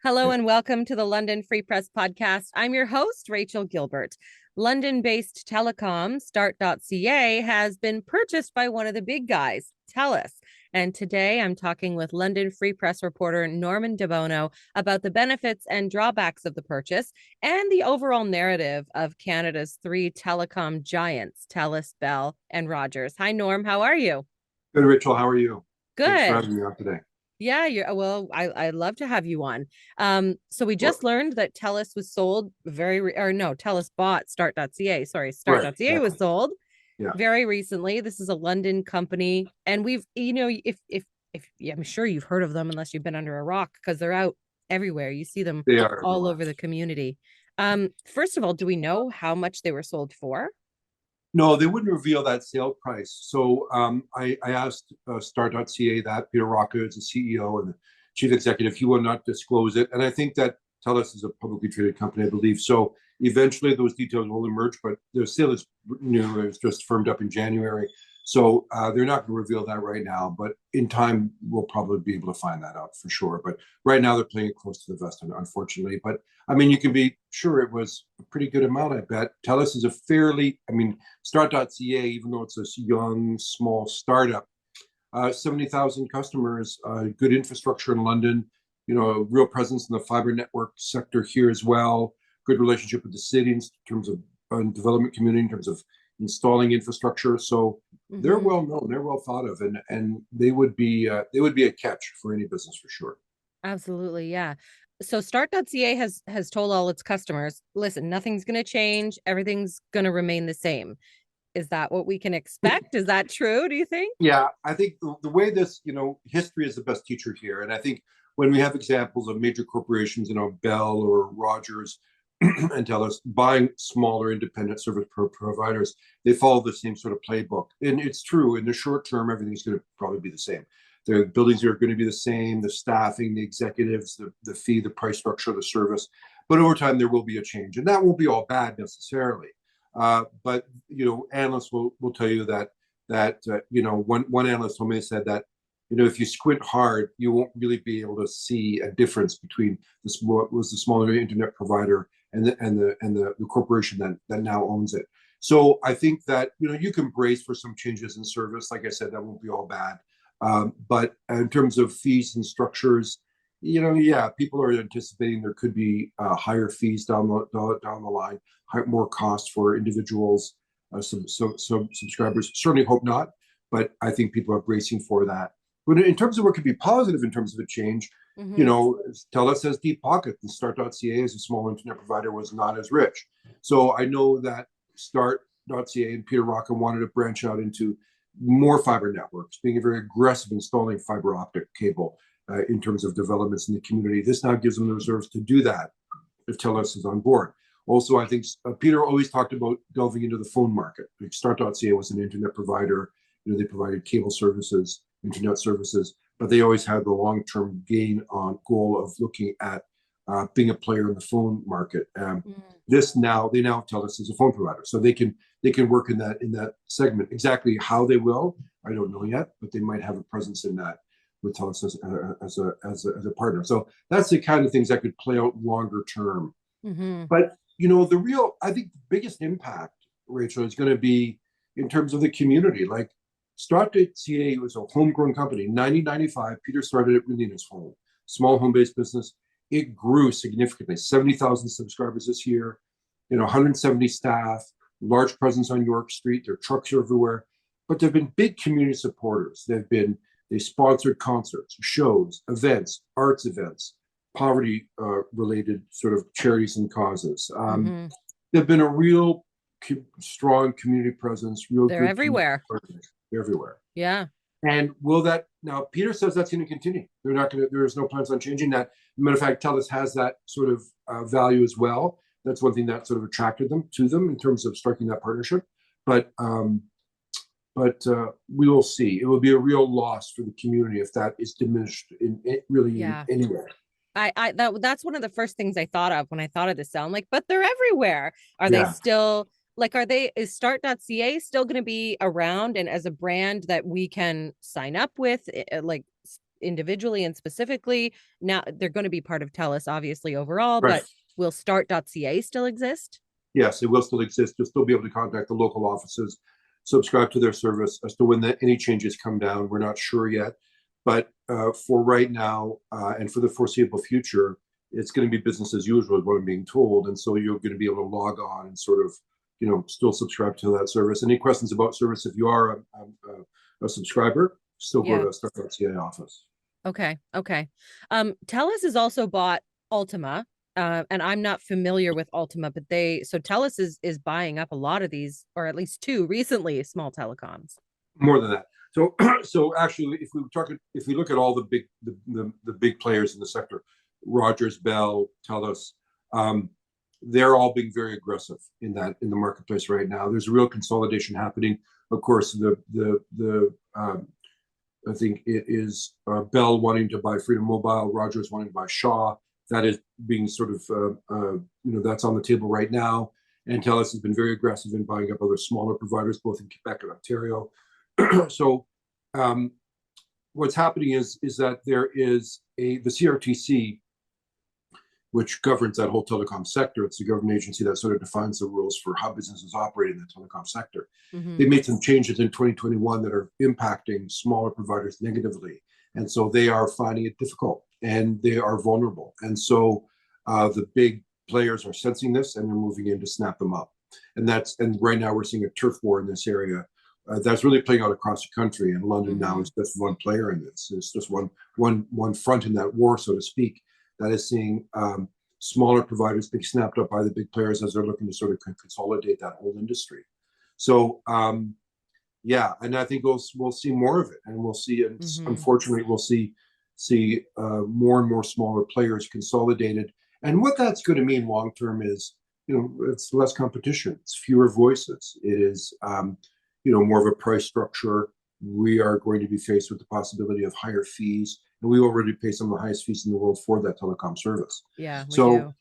Hello and welcome to the London Free Press Podcast. I'm your host, Rachel Gilbert. London-based telecom Start.ca has been purchased by one of the big guys, TELUS. And today I'm talking with London Free Press reporter Norman De Bono about the benefits and drawbacks of the purchase and the overall narrative of Canada's three telecom giants, TELUS, Bell, and Rogers. Hi, Norm. How are you? Good, Rachel. How are you? Thanks for Good. having me on today. Yeah, I'd love to have you on. So we Well, just learned that TELUS was sold TELUS bought Start.ca. Sorry, right, Start.ca was exactly. sold Yeah, very recently. This is a London company, and we've, if yeah, I'm sure you've heard of them unless you've been under a rock because they're out everywhere. You see them they are all everywhere. over the community. First of all, do we know how much they were sold for? No, they wouldn't reveal that sale price. So I asked Start.ca that. Peter Rocca is the CEO and the chief executive. He will not disclose it. And I think that TELUS is a publicly traded company, I believe. So eventually those details will emerge, but the sale is new. It was just firmed up in January. So they're not going to reveal that right now, but in time, we'll probably be able to find that out for sure. But right now, they're playing it close to the vest, unfortunately. But I mean, you can be sure it was a pretty good amount, I bet. TELUS is a fairly, I mean, Start.ca, even though it's a young, small startup, 70,000 customers, good infrastructure in London, a real presence in the fiber network sector here as well, good relationship with the city in terms of development community, in terms of installing infrastructure. So they're Mm-hmm. well known, they're well thought of, and they would be a catch for any business for sure. Absolutely, yeah. So Start.ca has told all its customers, listen, nothing's going to change, everything's going to remain the same. Is that what we can expect? Is that true, do you think? Yeah, I think the way this, history is the best teacher here. And I think when we have examples of major corporations, Bell or Rogers and TELUS buying smaller independent service providers, they follow the same sort of playbook. And it's true, in the short term, everything's going to probably be the same. The buildings are going to be the same, the staffing, the executives, the fee, the price structure of the service. But over time, there will be a change. And that won't be all bad necessarily. But analysts will tell you that one analyst told me, said that if you squint hard, you won't really be able to see a difference between what was the smaller internet provider and the corporation that now owns it. So I think that you can brace for some changes in service. Like I said, that won't be all bad. But in terms of fees and structures, yeah, people are anticipating there could be higher fees down the line, more cost for individuals, some subscribers. Certainly hope not, but I think people are bracing for that. But in terms of what could be positive in terms of a change, Mm-hmm. TELUS has deep pockets, and Start.ca as a small internet provider was not as rich. So I know that Start.ca and Peter Rocca wanted to branch out into more fiber networks, being very aggressive installing fiber optic cable in terms of developments in the community. This now gives them the reserves to do that if TELUS is on board. Also, I think Peter always talked about delving into the phone market. Like Start.ca was an internet provider. They provided cable services, internet services, but they always had the long-term goal of looking at being a player in the phone market. They now tell us as a phone provider, so they can work in that segment. Exactly how they will, I don't know yet, but they might have a presence in that with TELUS as a partner. So that's the kind of things that could play out longer term. Mm-hmm. But I think the biggest impact, Rachel, is going to be in terms of the community. Like Start.ca was a homegrown company. 1995, Peter started it really in his home, small home-based business. It grew significantly, 70,000 subscribers this year, 170 staff, large presence on York Street. Their trucks are everywhere. But they've been big community supporters. They sponsored concerts, shows, events, arts events, poverty related sort of charities and causes. Mm-hmm. They've been a real strong community presence, real They're good community everywhere. partners. They're everywhere. Yeah. And will that now? Peter says that's going to continue. They're not going to. There's no plans on changing that. Matter of fact, TELUS has that sort of value as well. That's one thing that sort of attracted them to them in terms of striking that partnership. But we will see. It will be a real loss for the community if that is diminished in Yeah. anywhere. That's one of the first things I thought of when I thought of the sound. Like, but they're everywhere. Are they Yeah. still is Start.ca still going to be around and as a brand that we can sign up with? individually and specifically? Now they're going to be part of TELUS, obviously, overall, Right. but will Start.ca still exist? Yes, it will still exist. You'll still be able to contact the local offices, subscribe to their service. As to when any changes come down, we're not sure yet. But for right now and for the foreseeable future, it's going to be business as usual, is what I'm being told. And so you're going to be able to log on and sort of, still subscribe to that service. Any questions about service, if you are a subscriber, still go to Start.ca office. Okay. TELUS has also bought Ultima. And I'm not familiar with Ultima, but TELUS is buying up a lot of these, or at least two recently, small telecoms. More than that. So actually, if we look at all the big players in the sector, Rogers, Bell, TELUS, they're all being very aggressive in the marketplace right now. There's a real consolidation happening. Of course, I think it is Bell wanting to buy Freedom Mobile, Rogers wanting to buy Shaw. That is being sort of, that's on the table right now. And TELUS has been very aggressive in buying up other smaller providers, both in Quebec and Ontario. So what's happening is that there is the CRTC, which governs that whole telecom sector. It's the government agency that sort of defines the rules for how businesses operate in the telecom sector. Mm-hmm. They made some changes in 2021 that are impacting smaller providers negatively. And so they are finding it difficult and they are vulnerable. And so the big players are sensing this and they're moving in to snap them up. And right now we're seeing a turf war in this area that's really playing out across the country. And London now is just one player in this. It's just one front in that war, so to speak, that is seeing smaller providers being snapped up by the big players as they're looking to sort of consolidate that whole industry. So and I think we'll see more of it, and we'll see, and unfortunately, we'll see more and more smaller players consolidated. And what that's going to mean long term is, it's less competition, it's fewer voices. It is, more of a price structure. We are going to be faced with the possibility of higher fees, and we already pay some of the highest fees in the world for that telecom service. Yeah. So,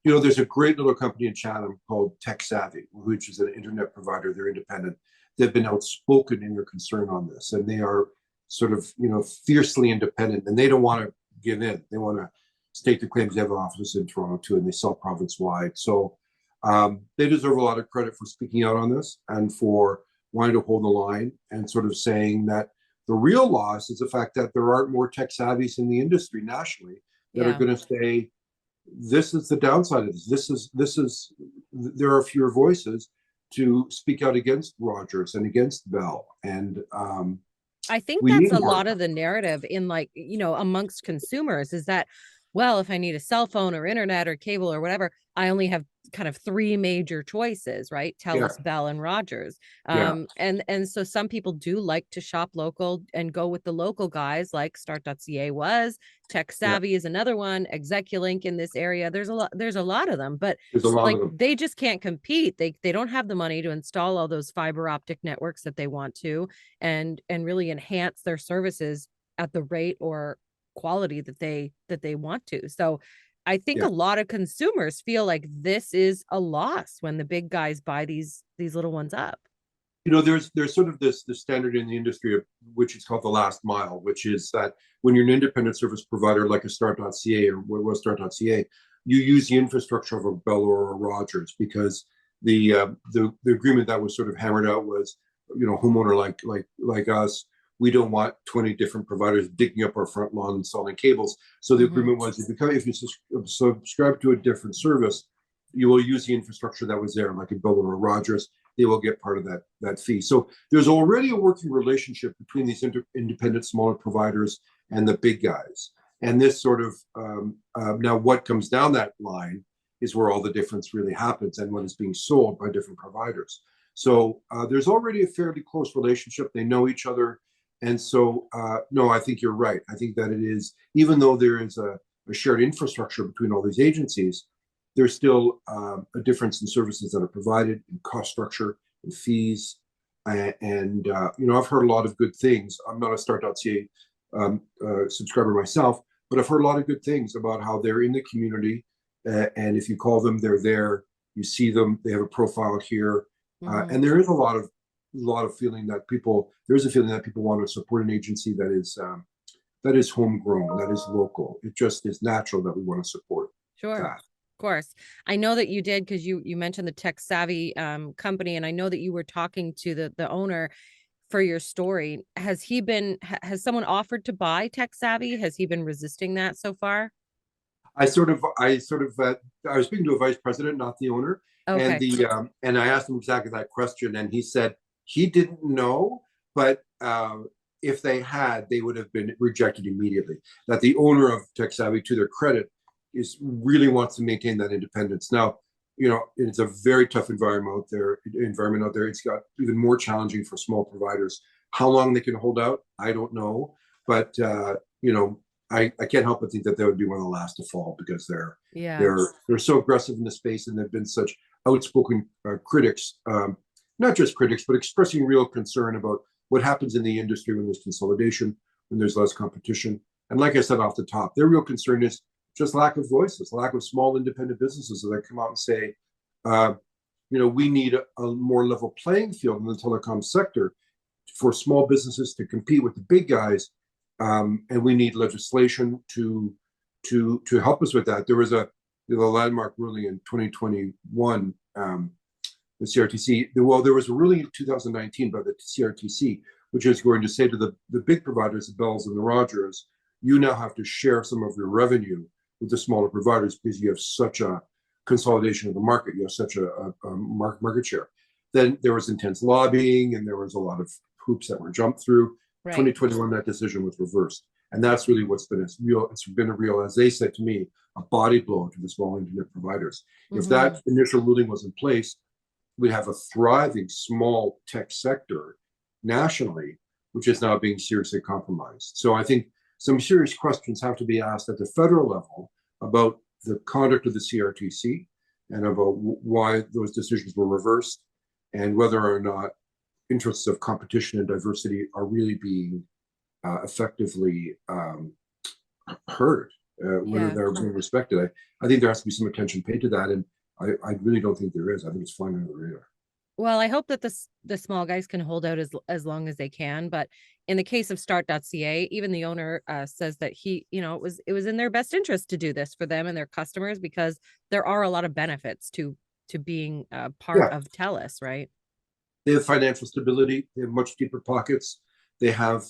there's a great little company in Chatham called Tech Savvy, which is an internet provider. They're independent. They've been outspoken in their concern on this, and they are sort of, fiercely independent, and they don't want to give in. They want to stake the claims. They have offices in Toronto too, and they sell province-wide. So they deserve a lot of credit for speaking out on this and for wanting to hold the line and sort of saying that the real loss is the fact that there aren't more tech savvies in the industry nationally that are going to say, this is the downside of this. There are fewer voices to speak out against Rogers and against Bell. And I think that's a lot of the narrative in amongst consumers is that, well, if I need a cell phone or internet or cable or whatever, I only have kind of three major choices, right? TELUS, Bell, and Rogers. And so some people do like to shop local and go with the local guys, like Start.ca was. Tech Savvy is another one. Execulink in this area. There's a lot of them, but they just can't compete. They don't have the money to install all those fiber optic networks that they want to and really enhance their services at the rate or quality that they want to. So I think a lot of consumers feel like this is a loss when the big guys buy these little ones up. There's sort of this standard in the industry, which is called the last mile, which is that when you're an independent service provider like a Start.ca or what was Start.ca, you use the infrastructure of a Bell or a Rogers, because the agreement that was sort of hammered out was, homeowner like us, we don't want 20 different providers digging up our front lawn installing cables. So the agreement was, if you subscribe to a different service, you will use the infrastructure that was there, like a Bell or a Rogers. They will get part of that fee. So there's already a working relationship between these independent smaller providers and the big guys. And this sort of now what comes down that line is where all the difference really happens, and when it's being sold by different providers. So there's already a fairly close relationship. They know each other. And so, no, I think you're right. I think that it is, even though there is a shared infrastructure between all these agencies, there's still a difference in services that are provided, in cost structure, in fees. And I've heard a lot of good things. I'm not a Start.ca subscriber myself, but I've heard a lot of good things about how they're in the community. And if you call them, they're there. You see them. They have a profile here. And there is a lot of feeling that people want to support an agency that is that is homegrown, that is local. It just is natural that we want to support Sure. that. Of course. I know that you did, because you mentioned the tech savvy company, and I know that you were talking to the owner for your story. Has someone offered to buy tech savvy? Has he been resisting that so far? I was speaking to a vice president, not the owner, and Okay. and I asked him exactly that question, and he said he didn't know, but if they had, they would have been rejected immediately. That the owner of Tech Savvy, to their credit, is really wants to maintain that independence. Now, it's a very tough environment out there. It's got even more challenging for small providers. How long they can hold out, I don't know, but I can't help but think that they would be one of the last to fall, because they're so aggressive in the space, and they've been such outspoken critics, not just critics, but expressing real concern about what happens in the industry when there's consolidation, when there's less competition. And like I said off the top, their real concern is just lack of voices, lack of small independent businesses that come out and say, we need a more level playing field in the telecom sector for small businesses to compete with the big guys. And we need legislation to help us with that. There was the landmark ruling in 2021, the CRTC. There was a ruling in 2019 by the CRTC, which is going to say to the big providers, the Bells and the Rogers, you now have to share some of your revenue with the smaller providers, because you have such a consolidation of the market. You have such a market share. Then there was intense lobbying, and there was a lot of hoops that were jumped through. Right. 2021, that decision was reversed, and that's really what's been it's been a real, as they said to me, a body blow to the small internet providers. Mm-hmm. If that initial ruling was in place, we'd have a thriving small tech sector nationally, which is now being seriously compromised. So I think some serious questions have to be asked at the federal level about the conduct of the CRTC and about why those decisions were reversed, and whether or not interests of competition and diversity are really being effectively heard, whether they're being respected. I think there has to be some attention paid to that, and I really don't think there is. I think it's flying under the radar. Well, I hope that the small guys can hold out as long as they can. But in the case of Start.ca, even the owner says that it was in their best interest to do this for them and their customers, because there are a lot of benefits to being part of TELUS, right? They have financial stability. They have much deeper pockets. They have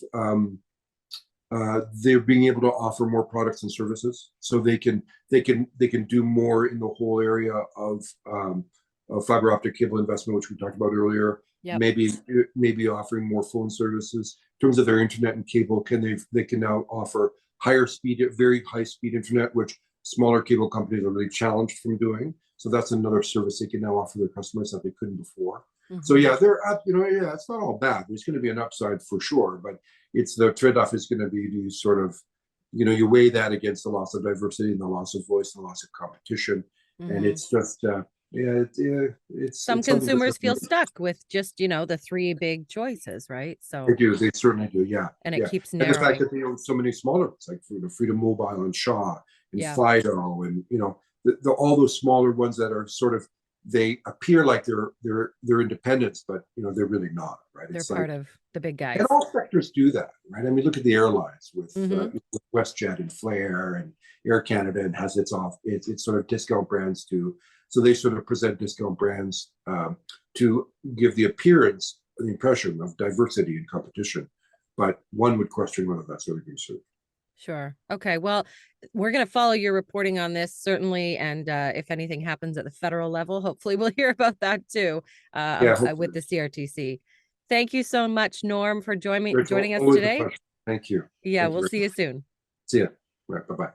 they're being able to offer more products and services, so they can do more in the whole area of fiber optic cable investment, which we talked about earlier. Yep. Maybe offering more phone services. In terms of their internet and cable, they can now offer higher speed, very high speed internet, which smaller cable companies are really challenged from doing. So that's another service they can now offer their customers that they couldn't before. Mm-hmm. So it's not all bad. There's going to be an upside for sure, but the trade-off is going to be to sort of, you weigh that against the loss of diversity and the loss of voice and the loss of competition. Mm-hmm. And it's just, some consumers feel stuck with just, the three big choices, right? So they certainly do. Yeah. And it keeps narrowing. And the fact that they own so many smaller ones, like Freedom Mobile and Shaw and Fido, and, all those smaller ones that are sort of, they appear like they're independents, but they're really not, right? They're part of the big guys. And all sectors do that, right? I mean, look at the airlines with WestJet and Flair and Air Canada, and has its sort of discount brands too. So they sort of present discount brands to give the impression of diversity and competition. But one would question whether that's really being served. Sure. Okay. Well, we're going to follow your reporting on this, certainly. And if anything happens at the federal level, hopefully we'll hear about that too, with the CRTC. Thank you so much, Norm, for joining us today. Thank you. Yeah, we'll see you soon. See you. Right, bye-bye.